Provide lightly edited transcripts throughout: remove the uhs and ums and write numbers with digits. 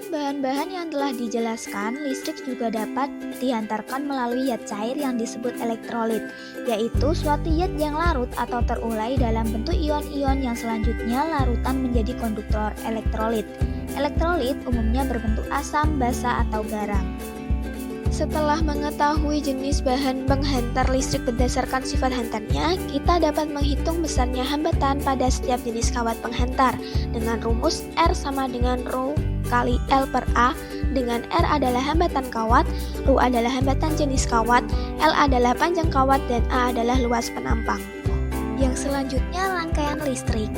Selain bahan-bahan yang telah dijelaskan, listrik juga dapat diantarkan melalui zat cair yang disebut elektrolit, yaitu suatu zat yang larut atau terurai dalam bentuk ion-ion yang selanjutnya larutan menjadi konduktor elektrolit. Elektrolit umumnya berbentuk asam, basa, atau garam. Setelah mengetahui jenis bahan penghantar listrik berdasarkan sifat hantarnya, kita dapat menghitung besarnya hambatan pada setiap jenis kawat penghantar dengan rumus R sama dengan Rho kali L per A, dengan R adalah hambatan kawat, Rho adalah hambatan jenis kawat, L adalah panjang kawat, dan A adalah luas penampang. Yang selanjutnya rangkaian listrik.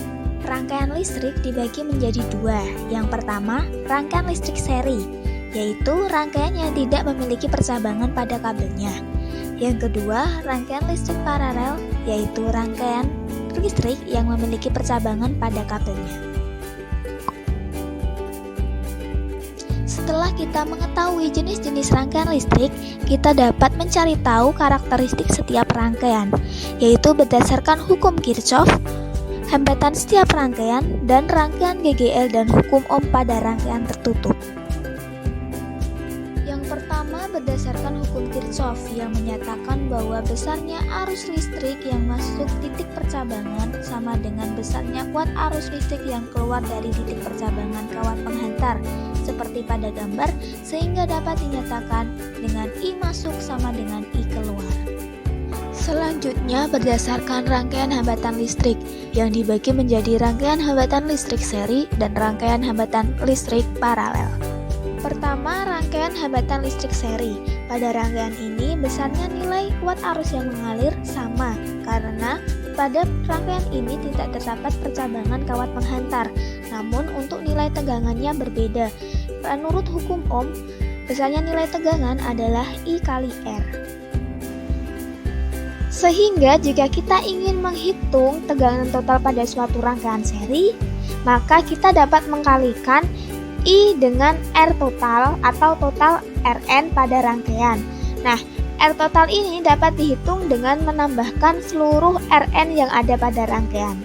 Rangkaian listrik dibagi menjadi dua. Yang pertama, rangkaian listrik seri, yaitu rangkaian yang tidak memiliki percabangan pada kabelnya. Yang kedua, rangkaian listrik paralel, yaitu rangkaian listrik yang memiliki percabangan pada kabelnya. Setelah kita mengetahui jenis-jenis rangkaian listrik, kita dapat mencari tahu karakteristik setiap rangkaian, yaitu berdasarkan hukum Kirchhoff, hambatan setiap rangkaian, dan rangkaian GGL dan hukum Ohm pada rangkaian tertutup. Yang pertama berdasarkan hukum Kirchhoff yang menyatakan bahwa besarnya arus listrik yang masuk titik percabangan sama dengan besarnya kuat arus listrik yang keluar dari titik percabangan kawat penghantar seperti pada gambar, sehingga dapat dinyatakan dengan I masuk sama dengan I keluar. Selanjutnya berdasarkan rangkaian hambatan listrik yang dibagi menjadi rangkaian hambatan listrik seri dan rangkaian hambatan listrik paralel. Pertama, rangkaian hambatan listrik seri. Pada rangkaian ini besarnya nilai kuat arus yang mengalir sama karena pada rangkaian ini tidak terdapat percabangan kawat penghantar. Namun untuk nilai tegangannya berbeda. Menurut hukum Ohm, besarnya nilai tegangan adalah I kali R. Sehingga jika kita ingin menghitung tegangan total pada suatu rangkaian seri, maka kita dapat mengkalikan I dengan R total atau total Rn pada rangkaian. Nah, R total ini dapat dihitung dengan menambahkan seluruh Rn yang ada pada rangkaian.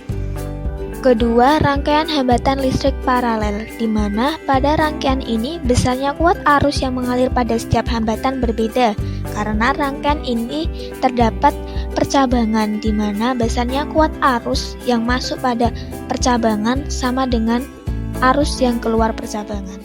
Kedua, rangkaian hambatan listrik paralel, di mana pada rangkaian ini besarnya kuat arus yang mengalir pada setiap hambatan berbeda, karena rangkaian ini terdapat percabangan, di mana besarnya kuat arus yang masuk pada percabangan sama dengan arus yang keluar percabangan.